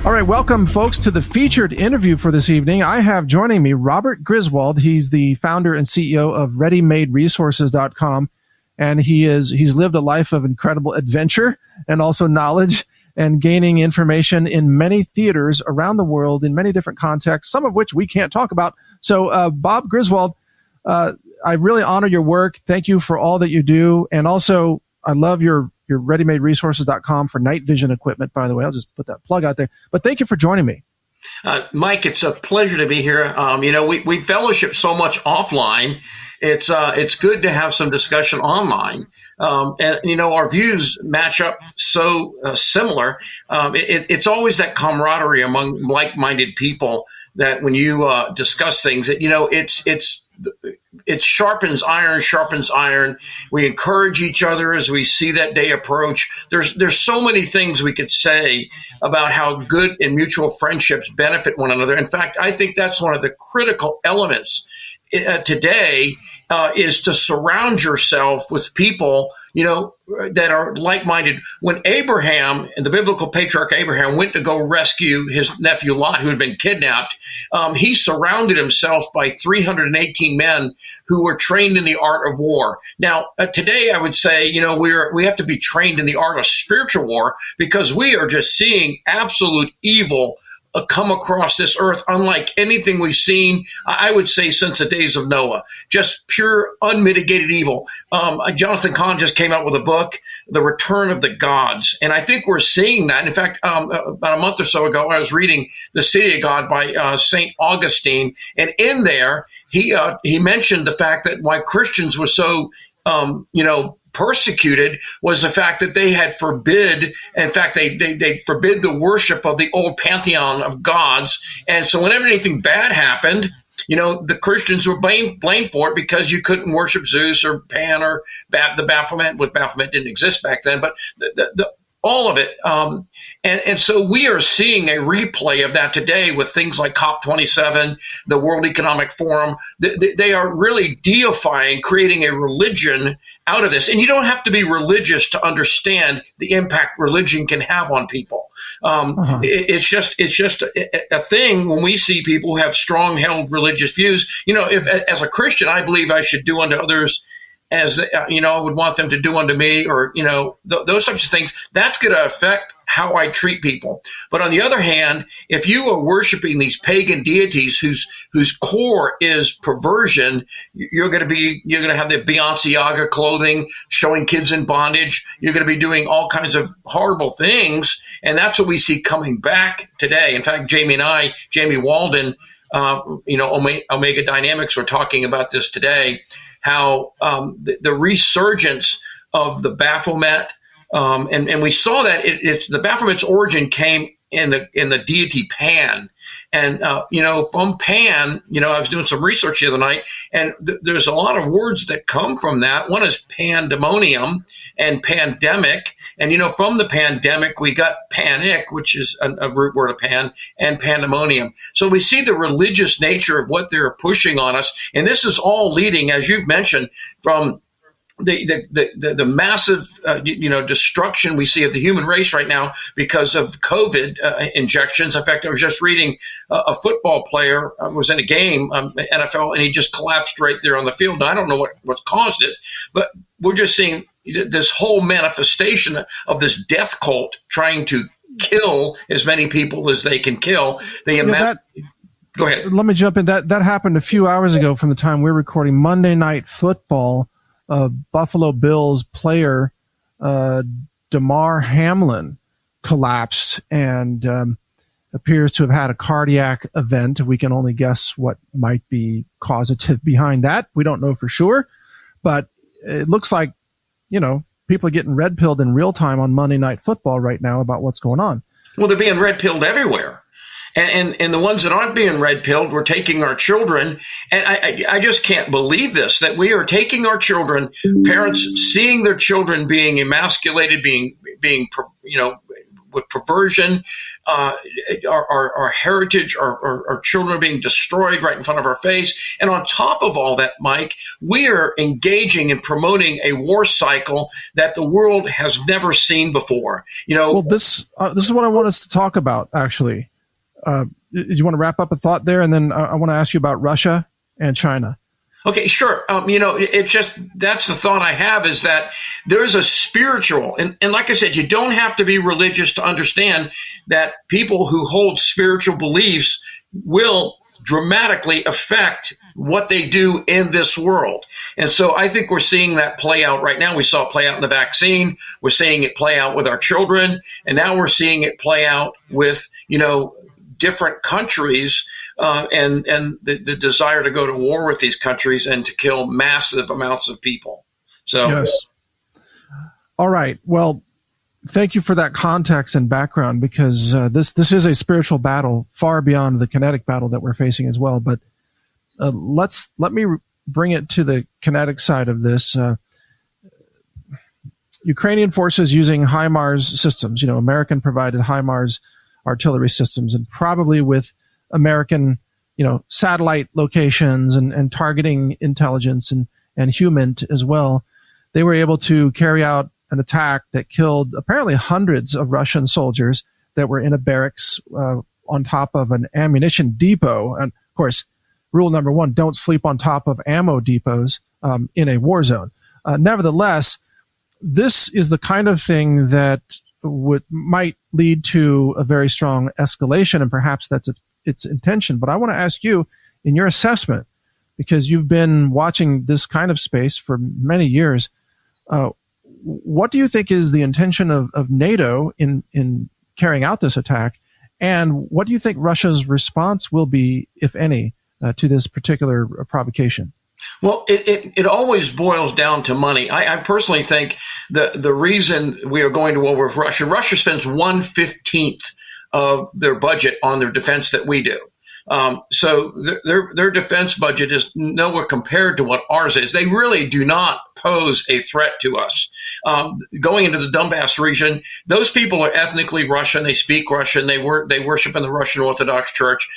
All right, welcome, folks, to the featured interview for this evening. I have joining me Robert Griswold. He's the founder and CEO of ReadyMadeResources.com, and he's lived a life of incredible adventure and also knowledge and gaining information in many theaters around the world in many different contexts, some of which we can't talk about. So, Bob Griswold, I really honor your work. Thank you for all that you do, and also I love your ReadyMadeResources.com for night vision equipment, by the way. I'll just put that plug out there. But thank you for joining me. Mike, it's a pleasure to be here. We fellowship so much offline. It's good to have some discussion online. Our views match up so similar. It's always that camaraderie among like-minded people that when you discuss things, it sharpens iron. We encourage each other as we see that day approach. There's so many things we could say about how good and mutual friendships benefit one another. In fact, I think that's one of the critical elements today is to surround yourself with people, that are like-minded. When Abraham, and the biblical patriarch Abraham, went to go rescue his nephew Lot, who had been kidnapped, he surrounded himself by 318 men who were trained in the art of war. Now, today I would say, we have to be trained in the art of spiritual war, because we are just seeing absolute evil come across this earth unlike anything we've seen, I would say, since the days of Noah. Just pure, unmitigated evil. Jonathan Cahn just came out with a book, The Return of the Gods. And I think we're seeing that. In fact, about a month or so ago, I was reading The City of God by St. Augustine. And in there, he mentioned the fact that why Christians were so, persecuted was the fact that they had forbid the worship of the old pantheon of gods. And so whenever anything bad happened, the Christians were blamed for it because you couldn't worship Zeus or Pan or the Baphomet. Well, Baphomet didn't exist back then, but all of it. And so we are seeing a replay of that today with things like COP27, the World Economic Forum. They are really deifying, creating a religion out of this. And you don't have to be religious to understand the impact religion can have on people. It's just a thing when we see people who have strong held religious views. If as a Christian, I believe I should do unto others as I would want them to do unto me, or those types of things. That's going to affect how I treat people. But on the other hand, if you are worshiping these pagan deities whose core is perversion, you're going to have the Balenciaga clothing, showing kids in bondage. You're going to be doing all kinds of horrible things, and that's what we see coming back today. In fact, Jamie Walden, Omega Dynamics, were talking about this today. How the resurgence of the Baphomet, and we saw that the Baphomet's origin came in the deity Pan, and from Pan, I was doing some research the other night, and there's a lot of words that come from that. One is pandemonium and pandemic. And, from the pandemic, we got panic, which is a root word of pan, and pandemonium. So we see the religious nature of what they're pushing on us. And this is all leading, as you've mentioned, from the massive, destruction we see of the human race right now because of COVID injections. In fact, I was just reading a football player was in a game, NFL, and he just collapsed right there on the field. Now, I don't know what caused it, but we're just seeing this whole manifestation of this death cult trying to kill as many people as they can kill. Go ahead. Let me jump in. That happened a few hours ago from the time we're recording. Monday Night Football, Buffalo Bills player Damar Hamlin collapsed and appears to have had a cardiac event. We can only guess what might be causative behind that. We don't know for sure, but it looks like people are getting red-pilled in real time on Monday Night Football right now about what's going on. Well, they're being red-pilled everywhere. And the ones that aren't being red-pilled, we're taking our children. And I just can't believe this, that we are taking our children, parents seeing their children being emasculated, being with perversion. Our heritage, our children are being destroyed right in front of our face. And on top of all that, Mike, we are engaging and promoting a war cycle that the world has never seen before. Well, this is what I want us to talk about, actually. Do you want to wrap up a thought there? And then I want to ask you about Russia and China. Okay, sure. It just, that's the thought I have, is that there's a spiritual, and like I said, you don't have to be religious to understand that people who hold spiritual beliefs will dramatically affect what they do in this world. And so I think we're seeing that play out right now. We saw it play out in the vaccine. We're seeing it play out with our children. And now we're seeing it play out with, different countries and the desire to go to war with these countries and to kill massive amounts of people. So, yes. All right. Well, thank you for that context and background, because this is a spiritual battle far beyond the kinetic battle that we're facing as well. But let me bring it to the kinetic side of this. Ukrainian forces using HIMARS systems, American provided HIMARS artillery systems, and probably with American, satellite locations and targeting intelligence and human as well, they were able to carry out an attack that killed apparently hundreds of Russian soldiers that were in a barracks on top of an ammunition depot. And of course, rule number one, don't sleep on top of ammo depots in a war zone. Nevertheless, this is the kind of thing that might lead to a very strong escalation, and perhaps that's its intention. But I want to ask you, in your assessment, because you've been watching this kind of space for many years, what do you think is the intention of NATO in carrying out this attack, and what do you think Russia's response will be, if any, to this particular provocation? Well, it always boils down to money. I personally think the reason we are going to war with Russia spends 1/15 of their budget on their defense that we do. So their defense budget is nowhere compared to what ours is. They really do not pose a threat to us. Going into the Donbass region, those people are ethnically Russian. They speak Russian. They worship in the Russian Orthodox Church.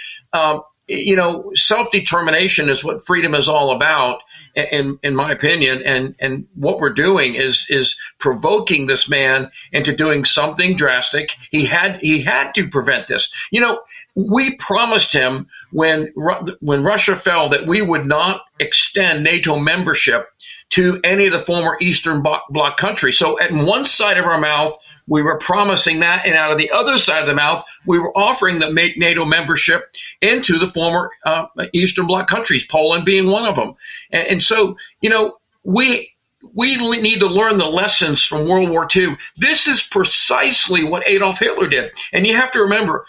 Self-determination is what freedom is all about, in my opinion. And what we're doing is provoking this man into doing something drastic. He had to prevent this. We promised him when Russia fell that we would not extend NATO membership to any of the former Eastern Bloc countries. So at one side of our mouth, we were promising that, and out of the other side of the mouth, we were offering the NATO membership into the former Eastern Bloc countries, Poland being one of them. And so, we need to learn the lessons from World War II. This is precisely what Adolf Hitler did. And you have to remember,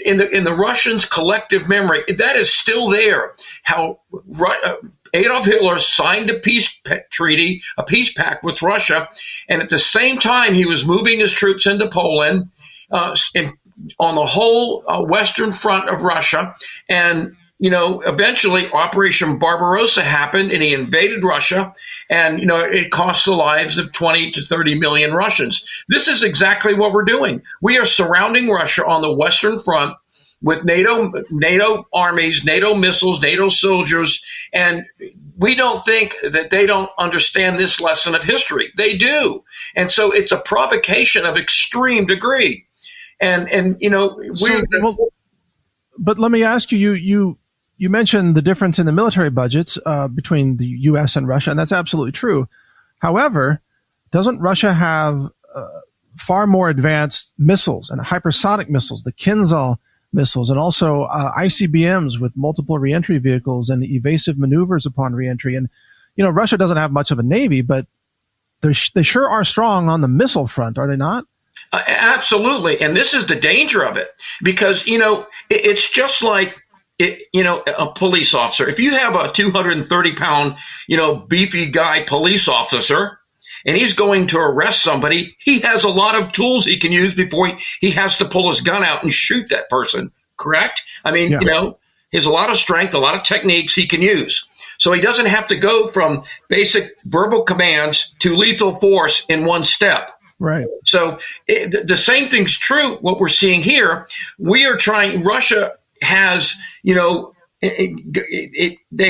in the Russians' collective memory, that is still there, how Adolf Hitler signed a peace pact with Russia, and at the same time he was moving his troops into Poland on the whole western front of Russia. And eventually Operation Barbarossa happened, and he invaded Russia, and it cost the lives of 20 to 30 million Russians. This is exactly what we're doing. We are surrounding Russia on the western front with NATO armies, NATO missiles, NATO soldiers, and we don't think that they don't understand this lesson of history. They do. And so it's a provocation of extreme degree. But let me ask you, you mentioned the difference in the military budgets between the U.S. and Russia, and that's absolutely true. However, doesn't Russia have far more advanced missiles and hypersonic missiles, the Kinzhal missiles, and also ICBMs with multiple reentry vehicles and evasive maneuvers upon reentry? And, Russia doesn't have much of a navy, but they sure are strong on the missile front, are they not? Absolutely. And this is the danger of it, because, it's just like, a police officer. If you have a 230-pound, beefy guy police officer, and he's going to arrest somebody, he has a lot of tools he can use before he has to pull his gun out and shoot that person, correct? I mean, he has a lot of strength, a lot of techniques he can use. So he doesn't have to go from basic verbal commands to lethal force in one step. Right. So the same thing's true. What we're seeing here, we are trying. Russia has, they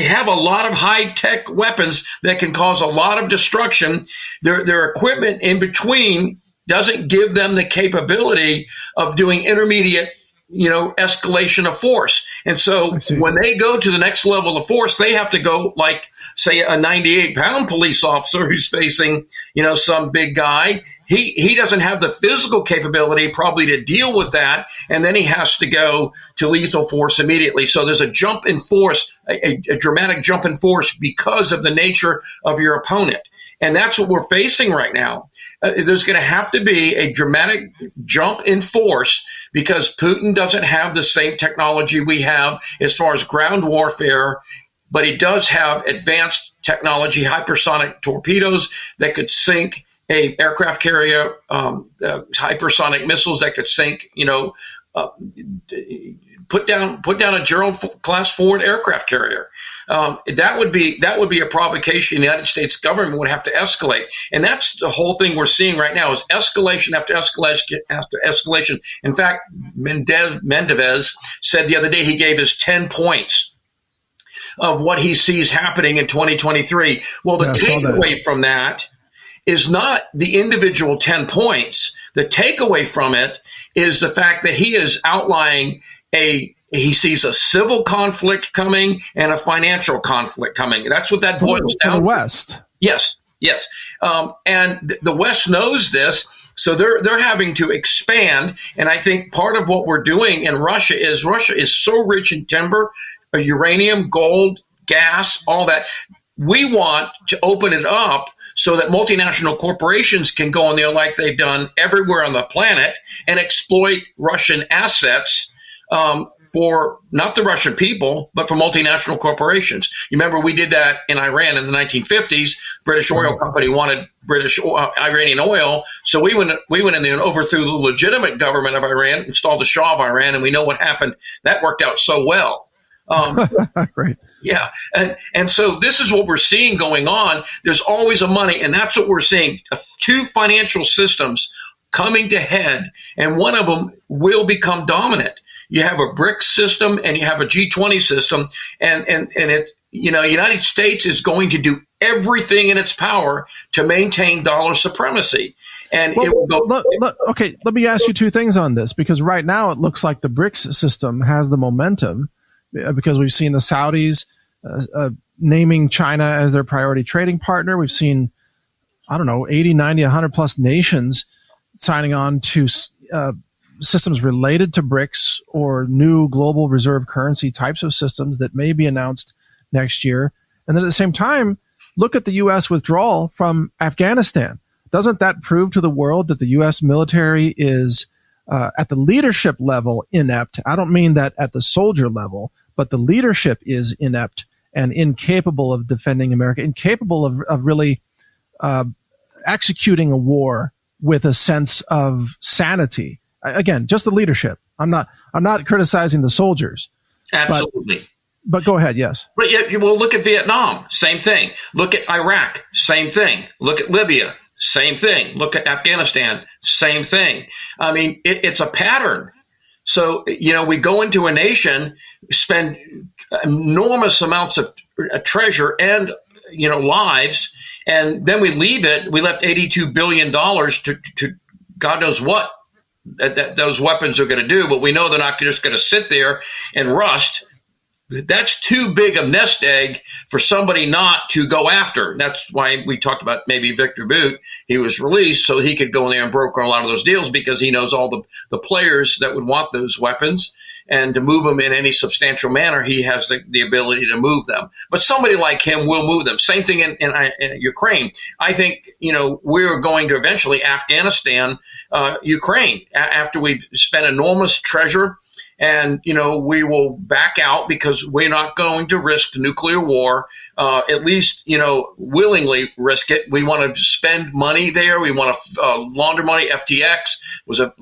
have a lot of high tech weapons that can cause a lot of destruction. Their equipment in between doesn't give them the capability of doing intermediate escalation of force. And so when they go to the next level of force, they have to go like, say, a 98-pound police officer who's facing, some big guy. He doesn't have the physical capability probably to deal with that. And then he has to go to lethal force immediately. So there's a jump in force, a dramatic jump in force because of the nature of your opponent. And that's what we're facing right now. There's going to have to be a dramatic jump in force because Putin doesn't have the same technology we have as far as ground warfare, but he does have advanced technology, hypersonic torpedoes that could sink a aircraft carrier, hypersonic missiles that could sink, put down a Gerald class Ford aircraft carrier. That would be a provocation the United States government would have to escalate. And that's the whole thing we're seeing right now is escalation after escalation after escalation. In fact, Mendevez said the other day he gave us 10 points of what he sees happening in 2023. Well, the takeaway from that is not the individual 10 points. The takeaway from it is the fact that he is outlining he sees a civil conflict coming and a financial conflict coming. That's what that boils down to. The West. Yes. And the West knows this, so they're having to expand. And I think part of what we're doing in Russia is so rich in timber, uranium, gold, gas, all that. We want to open it up so that multinational corporations can go in there like they've done everywhere on the planet and exploit Russian assets for not the Russian people, but for multinational corporations. You remember we did that in Iran in the 1950s. British oil company wanted Iranian oil, so we went in there and overthrew the legitimate government of Iran, installed the Shah of Iran, and we know what happened. That worked out so well. Right. Yeah. And so this is what we're seeing going on. There's always a money, and that's what we're seeing. Two financial systems coming to head, and one of them will become dominant. You have a BRICS system and you have a G20 system, and it, United States is going to do everything in its power to maintain dollar supremacy. And it will go. Okay, let me ask you two things on this, because right now it looks like the BRICS system has the momentum because we've seen the Saudis naming China as their priority trading partner. We've seen, 80, 90, 100 plus nations signing on to systems related to BRICS or new global reserve currency types of systems that may be announced next year. And then at the same time, look at the U.S. withdrawal from Afghanistan. Doesn't that prove to the world that the U.S. military is at the leadership level inept? I don't mean that at the soldier level, but the leadership is inept and incapable of defending America, incapable of really executing a war with a sense of sanity. Again, just the leadership. I'm not criticizing the soldiers. Absolutely. But go ahead, yes. But yeah, well, look at Vietnam, same thing. Look at Iraq, same thing. Look at Libya, same thing. Look at Afghanistan, same thing. I mean, it's a pattern. So, we go into a nation, spend enormous amounts of treasure and, lives, and then we leave it. We left $82 billion to God knows what that those weapons are going to do, but we know they're not just going to sit there and rust. That's too big a nest egg for somebody not to go after. That's why we talked about maybe Victor Boot. He was released so he could go in there and broker a lot of those deals because he knows all the players that would want those weapons. And to move them in any substantial manner, he has the ability to move them. But somebody like him will move them. Same thing in Ukraine. I think, we're going to eventually Afghanistan, Ukraine, after we've spent enormous treasure and, we will back out because we're not going to risk nuclear war, at least, willingly risk it. We want to spend money there. We want to launder money. FTX was a,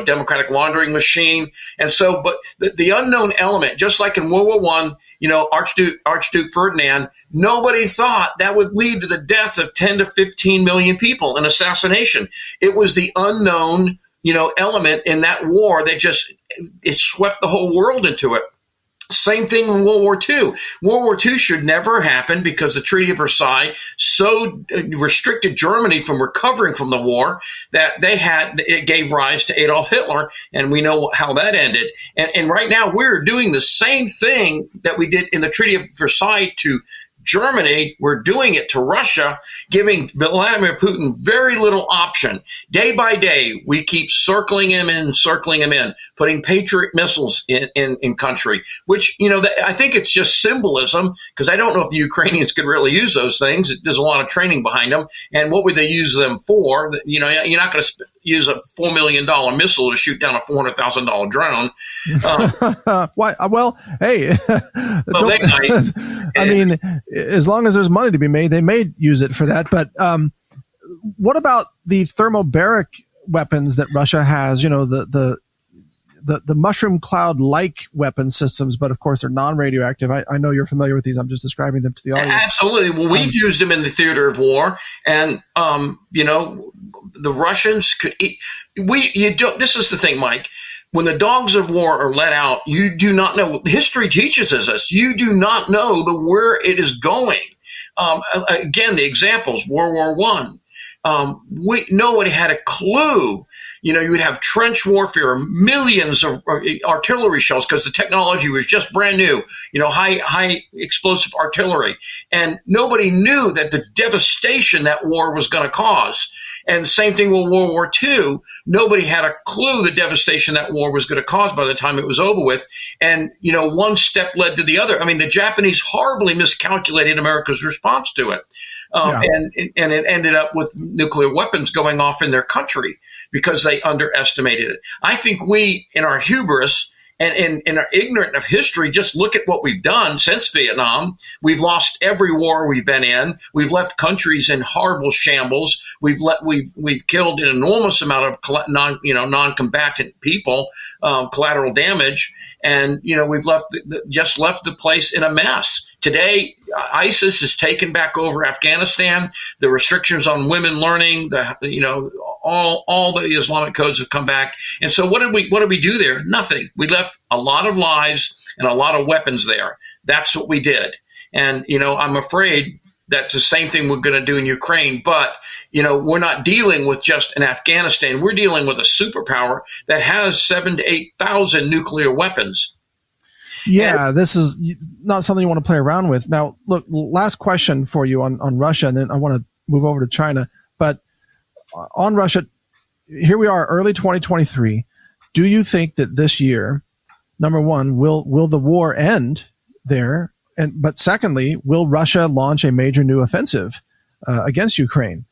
democratic laundering machine. And so, but the unknown element, just like in World War One, Archduke Ferdinand, nobody thought that would lead to the death of 10 to 15 million people, an assassination. It was the unknown, element in that war that it swept the whole world into it. Same thing in World War II. World War II should never happen because the Treaty of Versailles so restricted Germany from recovering from the war that it gave rise to Adolf Hitler, and we know how that ended. And right now we're doing the same thing that we did in the Treaty of Versailles to Germany. We're doing it to Russia, giving Vladimir Putin very little option. Day by day, we keep circling him in, putting Patriot missiles in country, which, I think it's just symbolism, because I don't know if the Ukrainians could really use those things. There's a lot of training behind them. And what would they use them for? You're not going to use a $4 million missile to shoot down a $400,000 drone. Why? Well, hey, well, they might. I mean, as long as there's money to be made, they may use it for that. But what about the thermobaric weapons that Russia has? The mushroom cloud-like weapon systems, but of course they're non-radioactive. I know you're familiar with these. I'm just describing them to the audience. Absolutely. Well, we've used them in the theater of war, and the Russians could. This is the thing, Mike. When the dogs of war are let out, you do not know. History teaches us this. You do not know where it is going. Again, the examples: World War One. Nobody had a clue. You would have trench warfare, millions of artillery shells, because the technology was just brand new, high explosive artillery. And nobody knew that the devastation that war was going to cause. And the same thing with World War II. Nobody had a clue the devastation that war was going to cause by the time it was over with. And, one step led to the other. I mean, the Japanese horribly miscalculated America's response to it. And it ended up with nuclear weapons going off in their country because they underestimated it. I think we, in our hubris and in our ignorant of history, just look at what we've done since Vietnam. We've lost every war we've been in. We've left countries in horrible shambles. We've killed an enormous amount of non-combatant people, collateral damage, and we've left the place in a mess. Today, ISIS has taken back over Afghanistan. The restrictions on women learning, all the Islamic codes have come back. And so what did we do there? Nothing. We left a lot of lives and a lot of weapons there. That's what we did. And, I'm afraid that's the same thing we're going to do in Ukraine. But, we're not dealing with just an Afghanistan. We're dealing with a superpower that has 7,000 to 8,000 nuclear weapons. Yeah, this is not something you want to play around with. Now, look, last question for you on Russia, and then I want to move over to China. But on Russia, here we are, early 2023. Do you think that this year, number one, will the war end there? But secondly, will Russia launch a major new offensive against Ukraine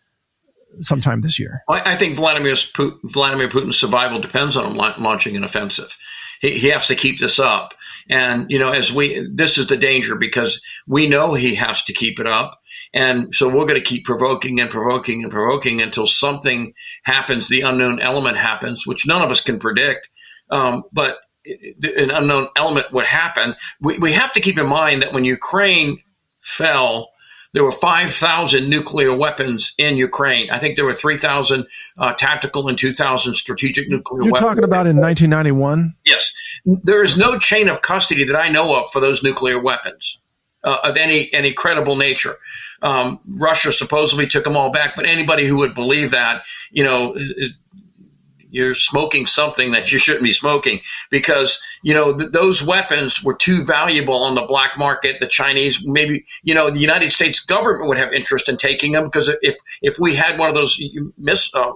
sometime this year? I think Vladimir Putin's survival depends on him launching an offensive. He has to keep this up. And, this is the danger, because we know he has to keep it up. And so we're going to keep provoking and provoking and provoking until something happens. The unknown element happens, which none of us can predict. But an unknown element would happen. We have to keep in mind that when Ukraine fell, there were 5,000 nuclear weapons in Ukraine. I think there were 3,000 tactical and 2,000 strategic nuclear weapons. You're talking about in 1991? Yes. There is no chain of custody that I know of for those nuclear weapons of any credible nature. Russia supposedly took them all back, but anybody who would believe that, you're smoking something that you shouldn't be smoking, because, those weapons were too valuable on the black market. The Chinese, maybe, the United States government would have interest in taking them, because if we had one of those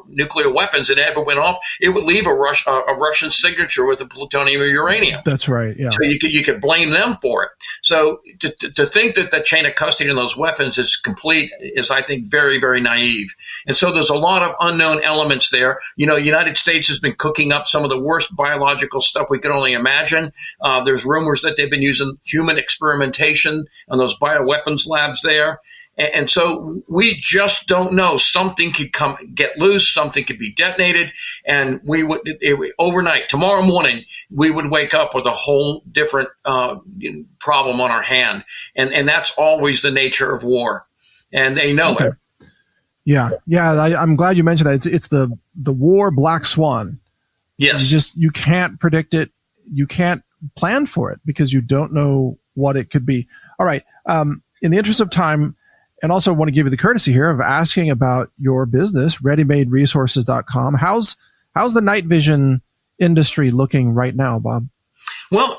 nuclear weapons and it ever went off, it would leave a Russian signature with the plutonium or uranium. That's right. Yeah. So you could blame them for it. So to think that the chain of custody in those weapons is complete is, I think, very, very naive. And so there's a lot of unknown elements there. United States States has been cooking up some of the worst biological stuff we can only imagine. There's rumors that they've been using human experimentation on those bioweapons labs there. And so we just don't know. Something could get loose. Something could be detonated. And overnight, tomorrow morning, we would wake up with a whole different problem on our hand. And that's always the nature of war. And they know it. Yeah. I'm glad you mentioned that. It's the war black swan. Yes. You can't predict it. You can't plan for it because you don't know what it could be. All right. In the interest of time, and also want to give you the courtesy here of asking about your business, readymaderesources.com. How's the night vision industry looking right now, Bob? Well,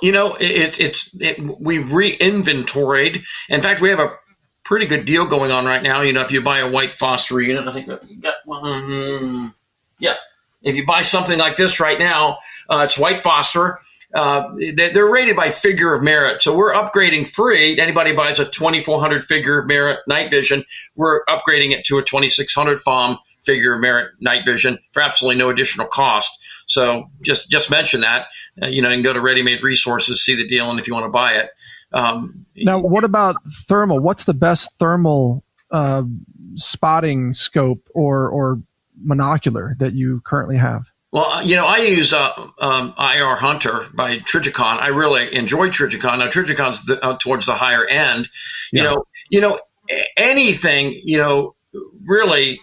we've re-inventoried. In fact, we have a pretty good deal going on right now. If you buy a white phosphor unit, I think that you got one. Yeah. If you buy something like this right now, it's white phosphor. They're rated by figure of merit. So we're upgrading free. Anybody buys a 2400 figure of merit night vision, we're upgrading it to a 2600 FOM figure of merit night vision for absolutely no additional cost. So just mention that. You can go to Ready Made Resources, see the deal, and if you want to buy it. Now, what about thermal? What's the best thermal spotting scope or monocular that you currently have? Well, I use IR Hunter by Trigicon. I really enjoy Trigicon. Now, Trigicon's towards the higher end. Yeah. Anything, really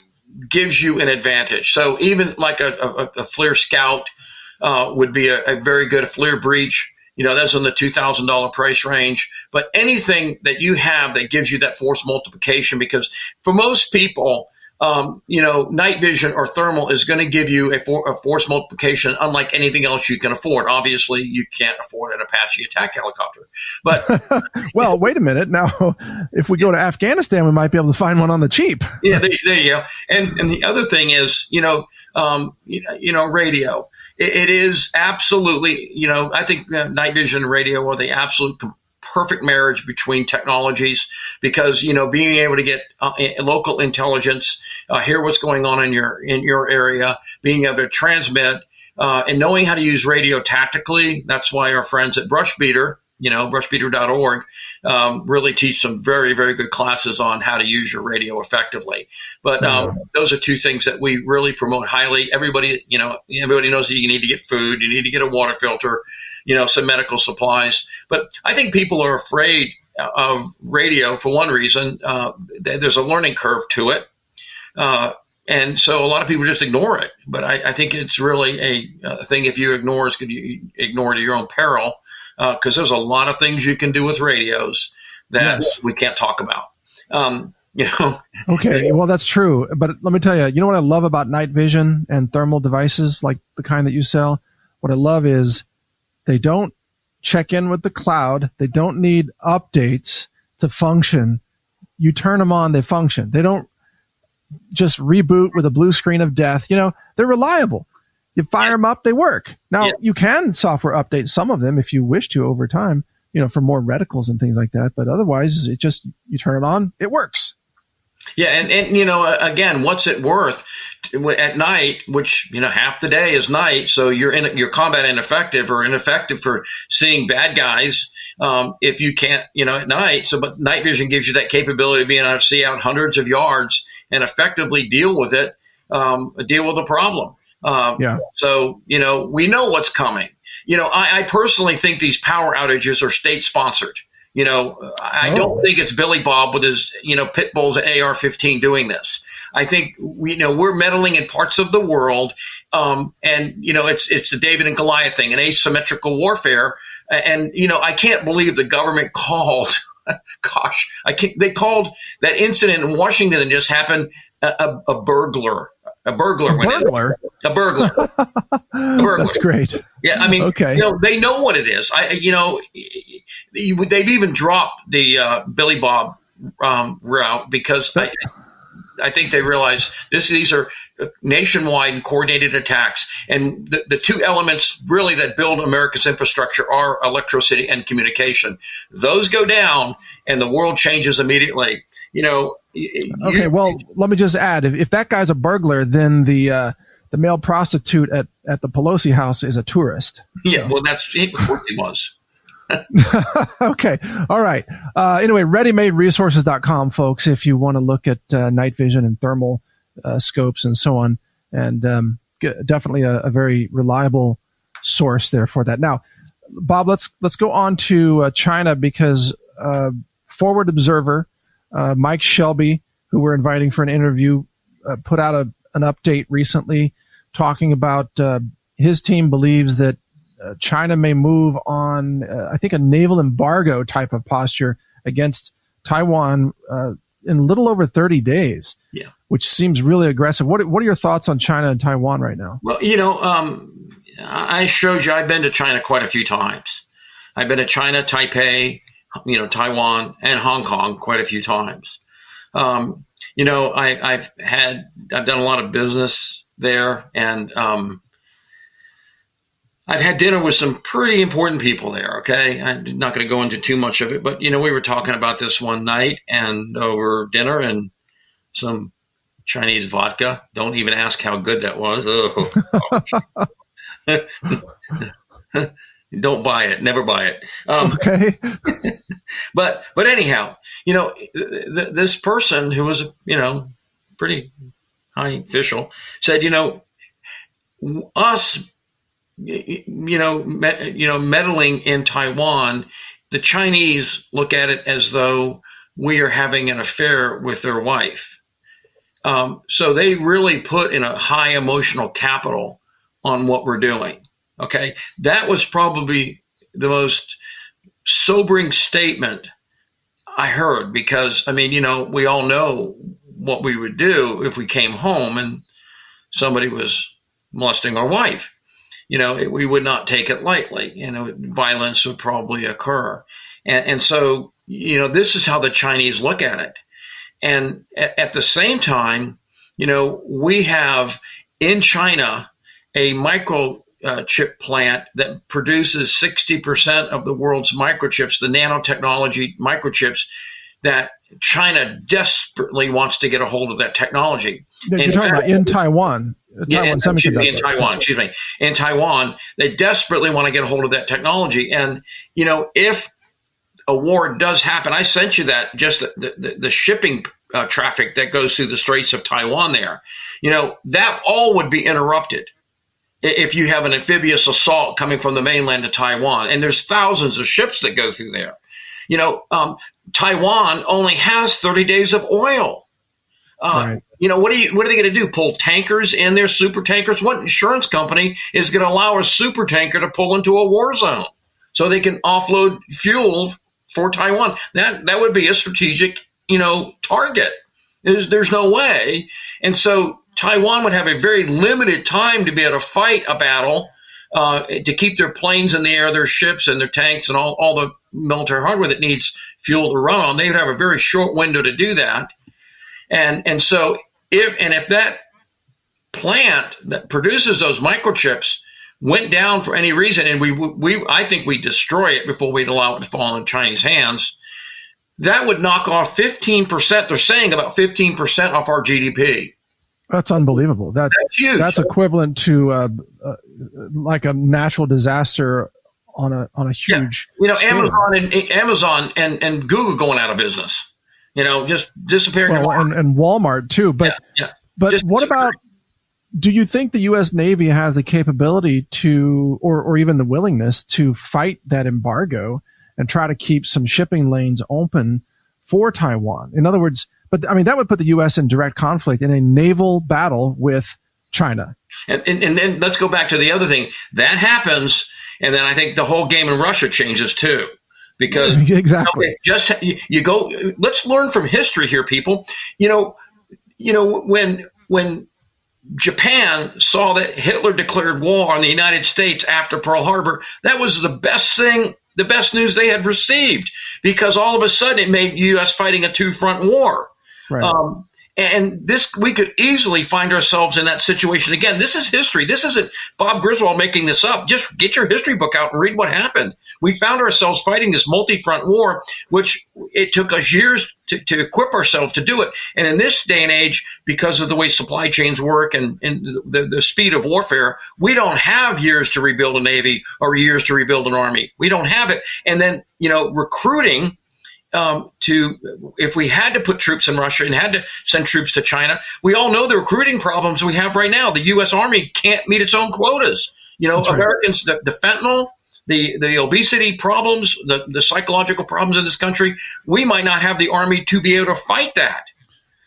gives you an advantage. So even like a FLIR Scout would be a very good FLIR Breach. That's in the $2,000 price range. But anything that you have that gives you that force multiplication, because for most people, night vision or thermal is going to give you a force multiplication unlike anything else you can afford. Obviously, you can't afford an Apache attack helicopter. But well, wait a minute. Now, if we go to Afghanistan, we might be able to find one on the cheap. Yeah, there you go. And the other thing is, radio. It is absolutely, I think night vision and radio are the absolute perfect marriage between technologies, because being able to get local intelligence, hear what's going on in your area, being able to transmit, and knowing how to use radio tactically. That's why our friends at Brushbeater, brushbeater.org, really teach some very, very good classes on how to use your radio effectively. But those are two things that we really promote highly. Everybody knows that you need to get food, you need to get a water filter, some medical supplies. But I think people are afraid of radio for one reason. There's a learning curve to it. And so a lot of people just ignore it. But I think it's really a thing, if you ignore it, you ignore it at your own peril, because there's a lot of things you can do with radios that we can't talk about. Okay, well, that's true. But let me tell you, what I love about night vision and thermal devices like the kind that you sell? What I love is they don't check in with the cloud. They don't need updates to function. You turn them on, they function. They don't just reboot with a blue screen of death. They're reliable. You fire them up, they work. Now, you can software update some of them if you wish to over time, for more reticles and things like that. But otherwise, you turn it on, it works. Yeah, and again, what's it worth at night? Which half the day is night, so you're combat ineffective for seeing bad guys if you can't at night. So, but night vision gives you that capability of being able to see out hundreds of yards and effectively deal with it, deal with the problem. So we know what's coming. I personally think these power outages are state sponsored. I don't think it's Billy Bob with his, pit bulls and AR-15 doing this. I think we're meddling in parts of the world, and it's the David and Goliath thing, an asymmetrical warfare. And I can't believe the government called. Gosh, they called that incident in Washington that just happened a burglar. A burglar. A burglar. That's great. Yeah, I mean, okay. They know what it is. They've even dropped the Billy Bob route because I think they realize these are nationwide and coordinated attacks. And the two elements really that build America's infrastructure are electricity and communication. Those go down and the world changes immediately. Okay, well, let me just add, if that guy's a burglar, then the the male prostitute at the Pelosi house is a tourist. Yeah, well, of course he was. Okay. All right. Anyway, readymaderesources.com, folks, if you want to look at night vision and thermal scopes and so on. And definitely a very reliable source there for that. Now, Bob, let's go on to China, because Forward Observer, Mike Shelby, who we're inviting for an interview, put out an update recently talking about his team believes that China may move on, I think, a naval embargo type of posture against Taiwan in a little over 30 days, which seems really aggressive. What are your thoughts on China and Taiwan right now? Well, I showed you I've been to China quite a few times. I've been to China, Taipei, Taiwan, and Hong Kong quite a few times. I've done a lot of business there, and I've had dinner with some pretty important people there. Okay, I'm not going to go into too much of it, but we were talking about this one night and over dinner, and some Chinese vodka. Don't even ask how good that was. Oh. Don't buy it. Never buy it. Okay. But anyhow, this person who was pretty high official said, us, meddling in Taiwan, the Chinese look at it as though we are having an affair with their wife. So they really put in a high emotional capital on what we're doing. Okay. That was probably the most sobering statement I heard, because, we all know what we would do if we came home and somebody was molesting our wife. We would not take it lightly. Violence would probably occur. And so, this is how the Chinese look at it. And at the same time, we have in China a microchip plant that produces 60% of the world's microchips, the nanotechnology microchips, that China desperately wants to get a hold of that technology. You're talking about in Taiwan. In Taiwan, they desperately want to get a hold of that technology. And, if a war does happen, I sent you that, just the shipping traffic that goes through the Straits of Taiwan there, that all would be interrupted if you have an amphibious assault coming from the mainland to Taiwan. And there's thousands of ships that go through there. Taiwan only has 30 days of oil. Right. What are they going to do? Pull tankers in their super tankers? What insurance company is going to allow a super tanker to pull into a war zone so they can offload fuel for Taiwan? That would be a strategic, target. There's no way. And so Taiwan would have a very limited time to be able to fight a battle, to keep their planes in the air, their ships and their tanks and all the military hardware that needs fuel to run on. They would have a very short window to do that. And so if that plant that produces those microchips went down for any reason, and I think we destroy it before we'd allow it to fall in Chinese hands, that would knock off 15%. They're saying about 15% off our GDP. That's unbelievable. That's huge. That's equivalent to like a natural disaster on a huge. Scale. Amazon and Google going out of business. Just disappearing. Well, and Walmart too. But but what about? Do you think the U.S. Navy has the capability to, or even the willingness to fight that embargo and try to keep some shipping lanes open for Taiwan? In other words, that would put the U.S. in direct conflict in a naval battle with China. And then let's go back to the other thing that happens, and then I think the whole game in Russia changes too. Because exactly, you go. Let's learn from history here, people. When Japan saw that Hitler declared war on the United States after Pearl Harbor, that was the best news they had received, because all of a sudden it made U.S. fighting a two-front war. Right. And we could easily find ourselves in that situation again. This is history. This isn't Bob Griswold making this up. Just get your history book out and read what happened. We found ourselves fighting this multi-front war, which it took us years to equip ourselves to do it. And in this day and age, because of the way supply chains work and the speed of warfare, we don't have years to rebuild a Navy or years to rebuild an Army. We don't have it. And then, recruiting, if we had to put troops in Russia and had to send troops to China, we all know the recruiting problems we have right now. The U.S. Army can't meet its own quotas. That's Americans, right. The fentanyl, the obesity problems, the psychological problems in this country, we might not have the Army to be able to fight that.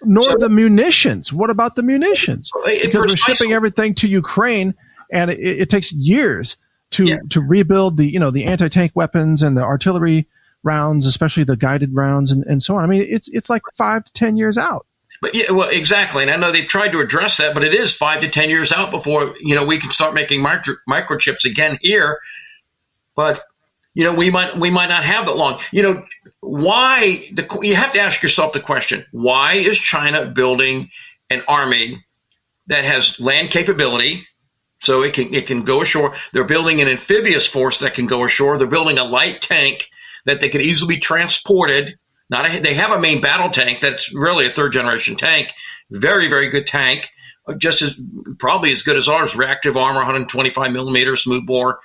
Nor the munitions. What about the munitions? Because we're shipping everything to Ukraine, and it takes years to rebuild the anti-tank weapons and the artillery rounds, especially the guided rounds and so on. I mean, it's like 5 to 10 years out. But yeah, well, exactly. And I know they've tried to address that, but it is 5 to 10 years out before, we can start making microchips again here. But, we might not have that long. Why you have to ask yourself the question, why is China building an army that has land capability? So it can go ashore. They're building an amphibious force that can go ashore. They're building a light tank that they could easily be transported. They have a main battle tank that's really a third generation tank, very, very good tank, probably as good as ours, reactive armor, 125 millimeter, smooth bore,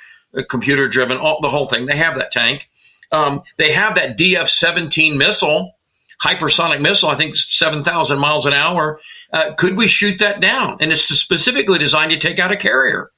computer driven, the whole thing. They have that tank. They have that DF-17 missile, hypersonic missile, I think 7,000 miles an hour. Could we shoot that down? And it's specifically designed to take out a carrier.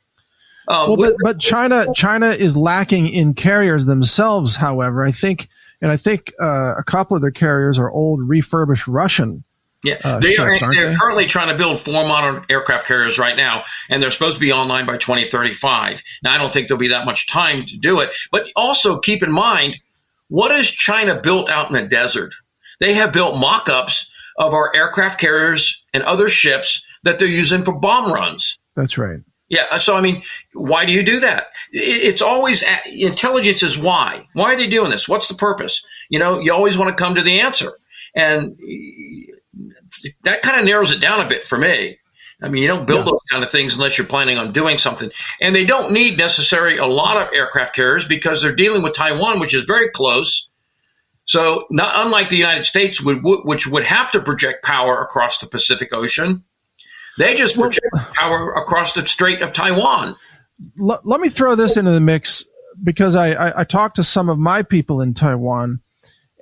But China is lacking in carriers themselves. However, I think a couple of their carriers are old, refurbished Russian. Yeah, they're currently trying to build 4 modern aircraft carriers right now, and they're supposed to be online by 2035. Now, I don't think there'll be that much time to do it. But also keep in mind, what has China built out in the desert? They have built mock-ups of our aircraft carriers and other ships that they're using for bomb runs. That's right. Yeah. So, I mean, why do you do that? It's always intelligence is why. Why are they doing this? What's the purpose? You always want to come to the answer. And that kind of narrows it down a bit for me. I mean, you don't build those kind of things unless you're planning on doing something. And they don't need necessarily a lot of aircraft carriers because they're dealing with Taiwan, which is very close. So not unlike the United States, which would have to project power across the Pacific Ocean. They just project power across the Strait of Taiwan. Let me throw this into the mix because I talked to some of my people in Taiwan,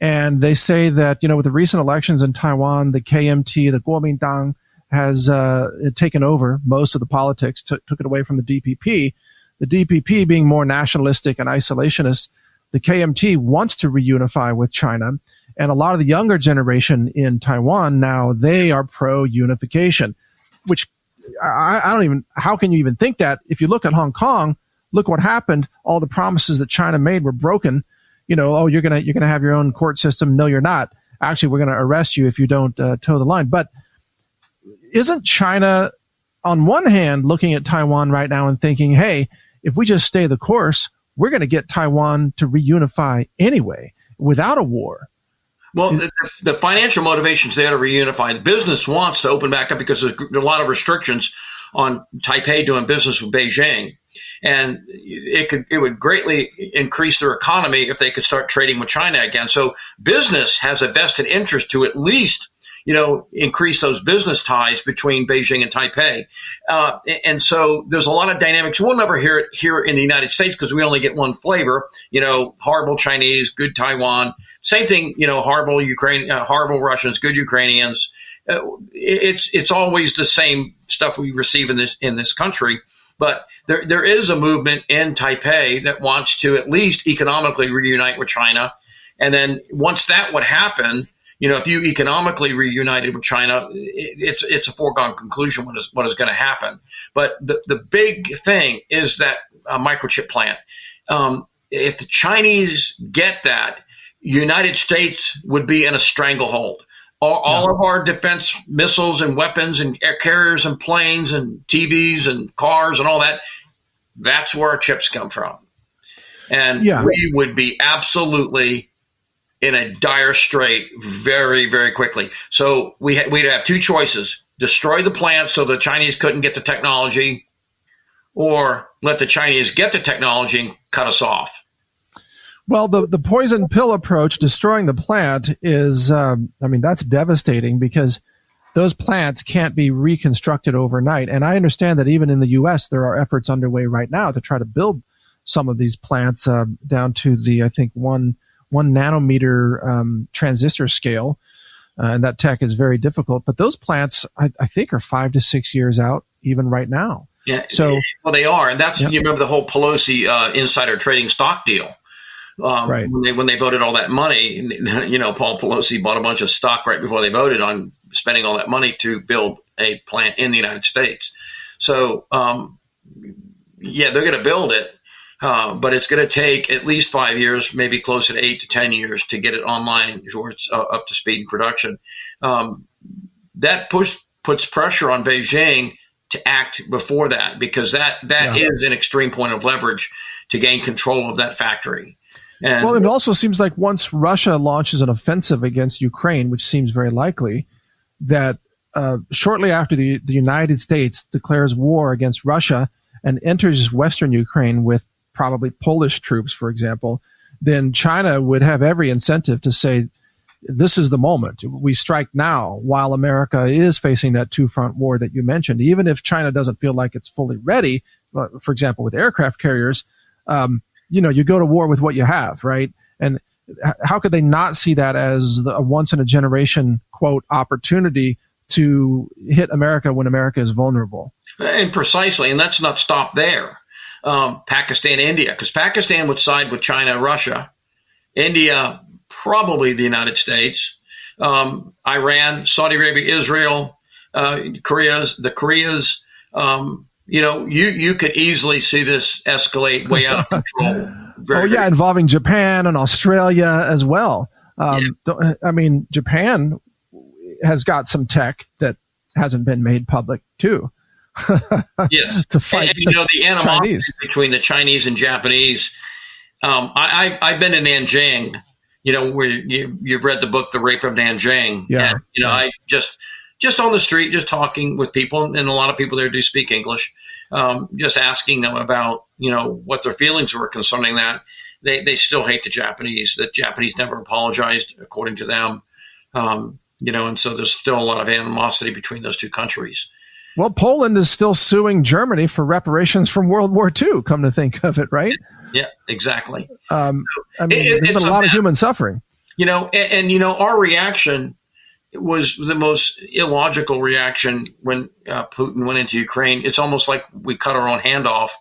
and they say that, with the recent elections in Taiwan, the KMT, the Kuomintang, has taken over most of the politics, took it away from the DPP. The DPP being more nationalistic and isolationist, the KMT wants to reunify with China. And a lot of the younger generation in Taiwan now, they are pro-unification. Which how can you even think that? If you look at Hong Kong, look what happened. All the promises that China made were broken. You're going to have your own court system. No, you're not. Actually, we're going to arrest you if you don't toe the line. But isn't China, on one hand, looking at Taiwan right now and thinking, hey, if we just stay the course, we're going to get Taiwan to reunify anyway without a war? Well, the financial motivations there to reunify. The business wants to open back up because there's a lot of restrictions on Taipei doing business with Beijing. And it would greatly increase their economy if they could start trading with China again. So business has a vested interest to at least, increase those business ties between Beijing and Taipei. And so there's a lot of dynamics. We'll never hear it here in the United States because we only get one flavor, horrible Chinese, good Taiwan. Same thing, horrible Ukraine, horrible Russians, good Ukrainians. It's always the same stuff we receive in this country. But there is a movement in Taipei that wants to at least economically reunite with China. And then once that would happen, if you economically reunited with China, it's a foregone conclusion what is going to happen. But the big thing is that microchip plant. If the Chinese get that, United States would be in a stranglehold. All of our defense missiles and weapons and air carriers and planes and TVs and cars and all that, that's where our chips come from. And we would be absolutely in a dire strait very, very quickly. So we'd have two choices: destroy the plant so the Chinese couldn't get the technology, or let the Chinese get the technology and cut us off. Well, the poison pill approach, destroying the plant, is, that's devastating because those plants can't be reconstructed overnight. And I understand that even in the U.S., there are efforts underway right now to try to build some of these plants down to the, I think, one nanometer transistor scale. And that tech is very difficult. But those plants, I think, are 5 to 6 years out even right now. Yeah, so well, they are. And that's, you remember the whole Pelosi insider trading stock deal. Right. When they voted all that money, Paul Pelosi bought a bunch of stock right before they voted on spending all that money to build a plant in the United States. So, they're going to build it, but it's going to take at least 5 years, maybe closer to 8 to 10 years to get it online before it's up to speed in production. That puts pressure on Beijing to act before that, because that is an extreme point of leverage to gain control of that factory. And, it also seems like once Russia launches an offensive against Ukraine, which seems very likely, that shortly after the United States declares war against Russia and enters Western Ukraine with probably Polish troops, for example, then China would have every incentive to say, this is the moment. We strike now, while America is facing that two-front war that you mentioned. Even if China doesn't feel like it's fully ready, for example, with aircraft carriers, you go to war with what you have, right? And how could they not see that as a once-in-a-generation, quote, opportunity to hit America when America is vulnerable? And precisely, and let's not stop there. Pakistan, India, because Pakistan would side with China, Russia. India, probably the United States. Iran, Saudi Arabia, Israel, the Koreas. You could easily see this escalate way out of control. Involving Japan and Australia as well. Japan has got some tech that hasn't been made public too. Yes, to fight the animosity between the Chinese and Japanese. I've been in Nanjing. Where you've read the book, The Rape of Nanjing. Yeah. And, I just on the street, just talking with people, and a lot of people there do speak English, just asking them about, what their feelings were concerning that. They still hate the Japanese. The Japanese never apologized, according to them. And so there's still a lot of animosity between those two countries. Well, Poland is still suing Germany for reparations from World War II, come to think of it, right? Yeah, exactly. There's been a lot of human suffering. Our reaction was the most illogical reaction when Putin went into Ukraine. It's almost like we cut our own hand off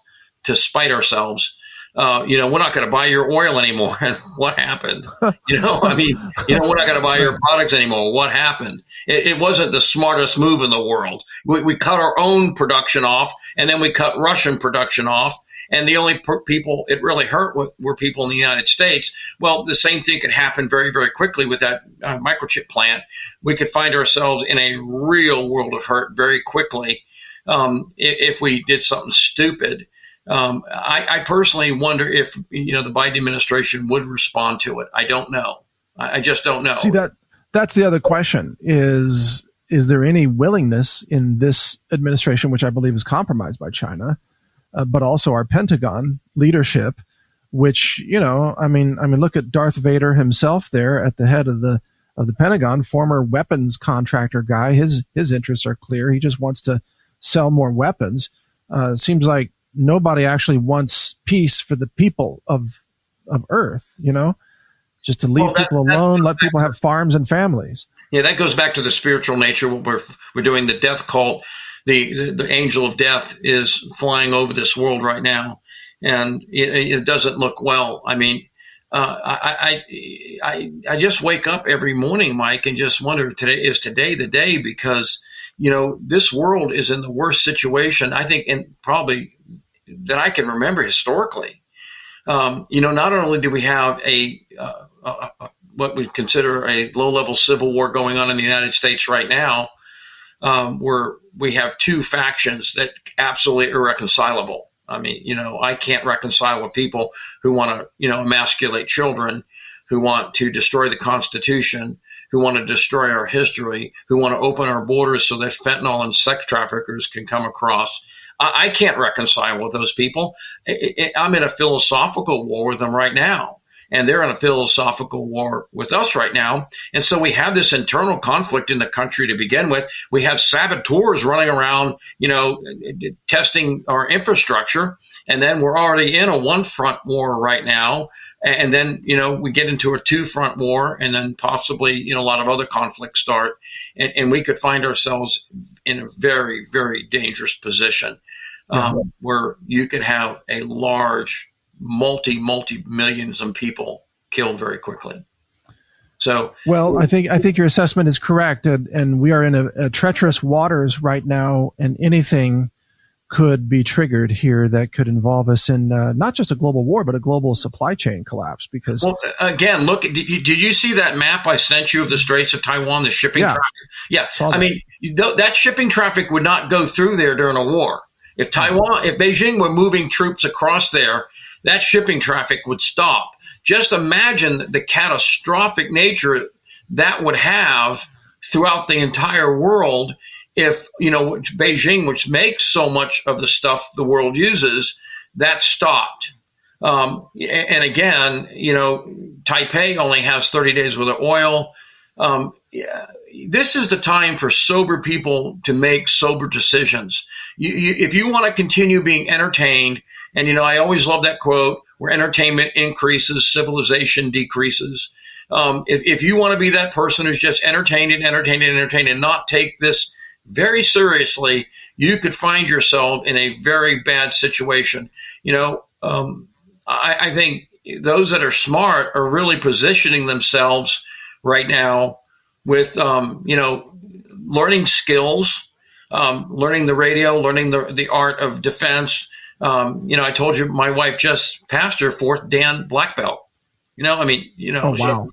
to spite ourselves. We're not going to buy your oil anymore. And what happened? We're not going to buy your products anymore. What happened? It wasn't the smartest move in the world. We cut our own production off, and then we cut Russian production off. And the only people it really hurt were people in the United States. Well, the same thing could happen very, very quickly with that microchip plant. We could find ourselves in a real world of hurt very quickly if we did something stupid. I personally wonder if, the Biden administration would respond to it. I don't know. I just don't know. See, that's the other question is there any willingness in this administration, which I believe is compromised by China, but also our Pentagon leadership, which, look at Darth Vader himself there at the head of the Pentagon, former weapons contractor guy. His interests are clear. He just wants to sell more weapons. Seems like nobody actually wants peace for the people of Earth, just to leave people alone, let people have farms and families. Yeah, that goes back to the spiritual nature. We're doing the death cult. The angel of death is flying over this world right now, and it doesn't look well. I just wake up every morning, Mike, and just wonder, is today the day? Because this world is in the worst situation, I think, and probably that I can remember historically. Not only do we have what we consider a low-level civil war going on in the United States right now, where we have two factions that absolutely irreconcilable. I can't reconcile with people who want to, emasculate children, who want to destroy the Constitution, who want to destroy our history, who want to open our borders so that fentanyl and sex traffickers can come across. I can't reconcile with those people. I'm in a philosophical war with them right now. And they're in a philosophical war with us right now. And so we have this internal conflict in the country to begin with. We have saboteurs running around, testing our infrastructure. And then we're already in a one-front war right now. And then, we get into a two-front war, and then possibly, a lot of other conflicts start. And we could find ourselves in a very, very dangerous position where you could have a large multi-millions of people killed very quickly. So, well, I think your assessment is correct, and we are in a treacherous waters right now, and anything could be triggered here that could involve us in not just a global war, but a global supply chain collapse. Because, again, look, did you see that map I sent you of the Straits of Taiwan, the shipping traffic? Yeah, I mean, that shipping traffic would not go through there during a war. If Beijing were moving troops across there, that shipping traffic would stop. Just imagine the catastrophic nature that would have throughout the entire world if, Beijing, which makes so much of the stuff the world uses, that stopped. And again, Taipei only has 30 days worth of oil. This is the time for sober people to make sober decisions. If you want to continue being entertained, and, I always love that quote, where entertainment increases, civilization decreases. If you want to be that person who's just entertained and not take this very seriously, you could find yourself in a very bad situation. I think those that are smart are really positioning themselves right now with, learning skills, learning the radio, learning the art of defense. I told you my wife just passed her fourth Dan black belt. Oh, wow.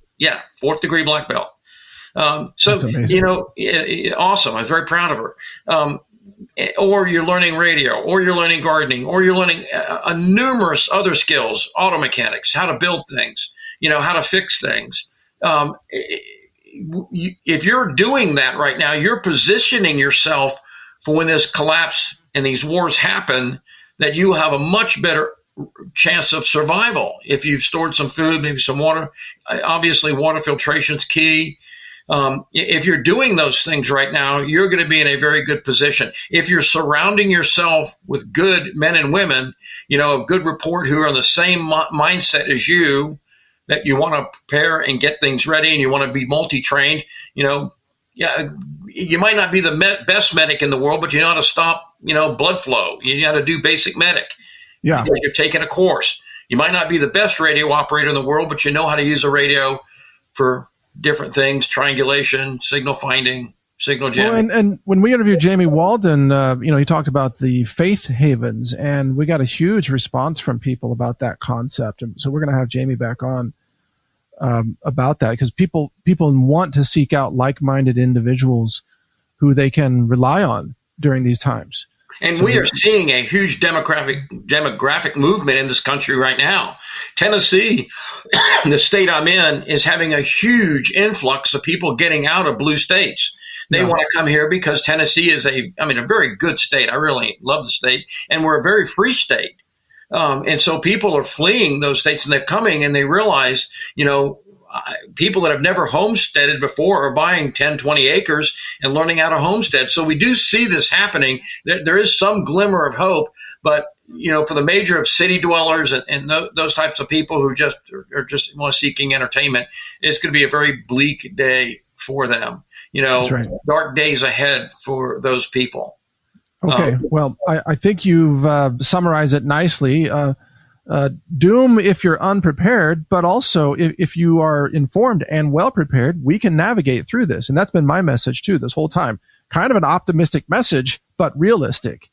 Fourth degree black belt. Awesome. I was very proud of her. Or you're learning radio, or you're learning gardening, or you're learning numerous other skills, auto mechanics, how to build things, how to fix things. If you're doing that right now, you're positioning yourself for when this collapse and these wars happen, that you have a much better chance of survival. If you've stored some food, maybe some water, obviously water filtration is key. If you're doing those things right now, you're going to be in a very good position. If you're surrounding yourself with good men and women, a good report who are on the same mindset as you, that you want to prepare and get things ready, and you want to be multi-trained, you might not be the best medic in the world, but you know how to stop, blood flow. You know how to do basic medic. Yeah. Because you've taken a course. You might not be the best radio operator in the world, but you know how to use a radio for different things, triangulation, signal finding, signal jamming. Well, and when we interviewed Jamie Walden, he talked about the faith havens, and we got a huge response from people about that concept. And so we're going to have Jamie back on about that, because people want to seek out like-minded individuals who they can rely on during these times. And we are seeing a huge demographic movement in this country right now. Tennessee, the state I'm in, is having a huge influx of people getting out of blue states. They want to come here because Tennessee is a very good state. I really love the state, and we're a very free state. And so people are fleeing those states, and they're coming, and they realize, people that have never homesteaded before are buying 10, 20 acres and learning how to homestead. So we do see this happening. There is some glimmer of hope, but, for the major of city dwellers and those types of people who are just seeking entertainment, it's going to be a very bleak day for them. That's right. Dark days ahead for those people. Okay. Well, I think you've summarized it nicely. Doom if you're unprepared, but also if you are informed and well prepared, we can navigate through this. And that's been my message too this whole time. Kind of an optimistic message, but realistic.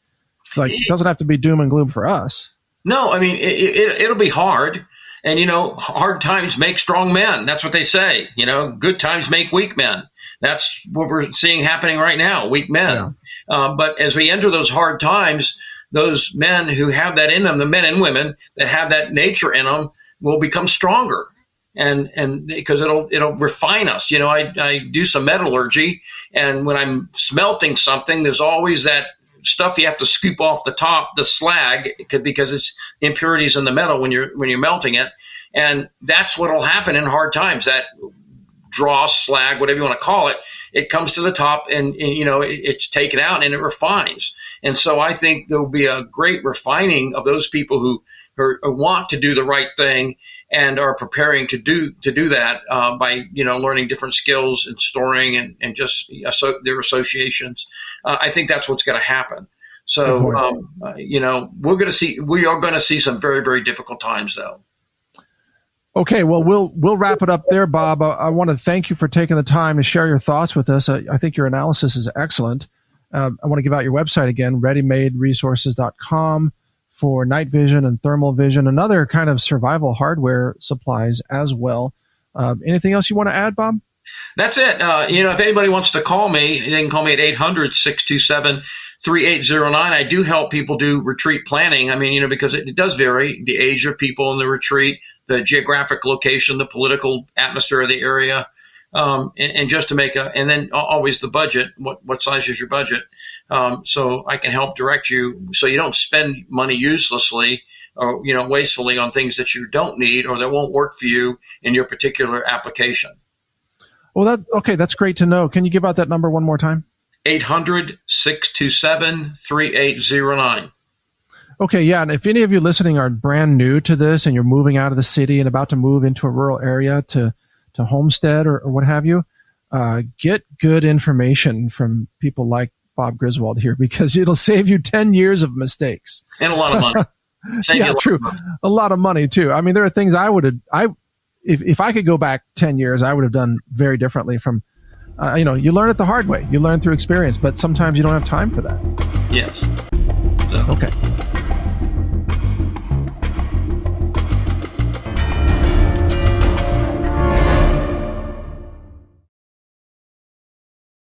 It's like, it doesn't have to be doom and gloom for us. No, it'll be hard. And, hard times make strong men. That's what they say. Good times make weak men. That's what we're seeing happening right now, weak men. Yeah. But as we enter those hard times, those men who have that in them, the men and women that have that nature in them, will become stronger. and because it'll refine us. I do some metallurgy, and when I'm smelting something, there's always that stuff you have to scoop off the top, the slag, because it's impurities in the metal when you're melting it, and that's what'll happen in hard times. That dross, slag, whatever you want to call it, it comes to the top, and it's taken out and it refines. And so I think there'll be a great refining of those people who want to do the right thing and are preparing to do that by learning different skills and storing and just their associations. I think that's what's going to happen. So we are going to see some very, very difficult times, though. Okay, well, we'll wrap it up there, Bob. I want to thank you for taking the time to share your thoughts with us. I think your analysis is excellent. I want to give out your website again, readymaderesources.com, for night vision and thermal vision and other kind of survival hardware supplies as well. Anything else you want to add, Bob? That's it. If anybody wants to call me, they can call me at 800-627-3809. I do help people do retreat planning. I mean, because it does vary, the age of people in the retreat, the geographic location, the political atmosphere of the area, and just to and then always the budget. What size is your budget? So I can help direct you so you don't spend money uselessly or wastefully on things that you don't need or that won't work for you in your particular application. Well, that's great to know. Can you give out that number one more time? 800-627-3809. Okay, yeah. And if any of you listening are brand new to this and you're moving out of the city and about to move into a rural area to homestead or what have you, get good information from people like Bob Griswold here, because it'll save you 10 years of mistakes. And a lot of money. Yeah, true. A lot of money, too. I mean, there are things if I could go back 10 years, I would have done very differently from, you learn it the hard way. You learn through experience, but sometimes you don't have time for that. Yes. Okay.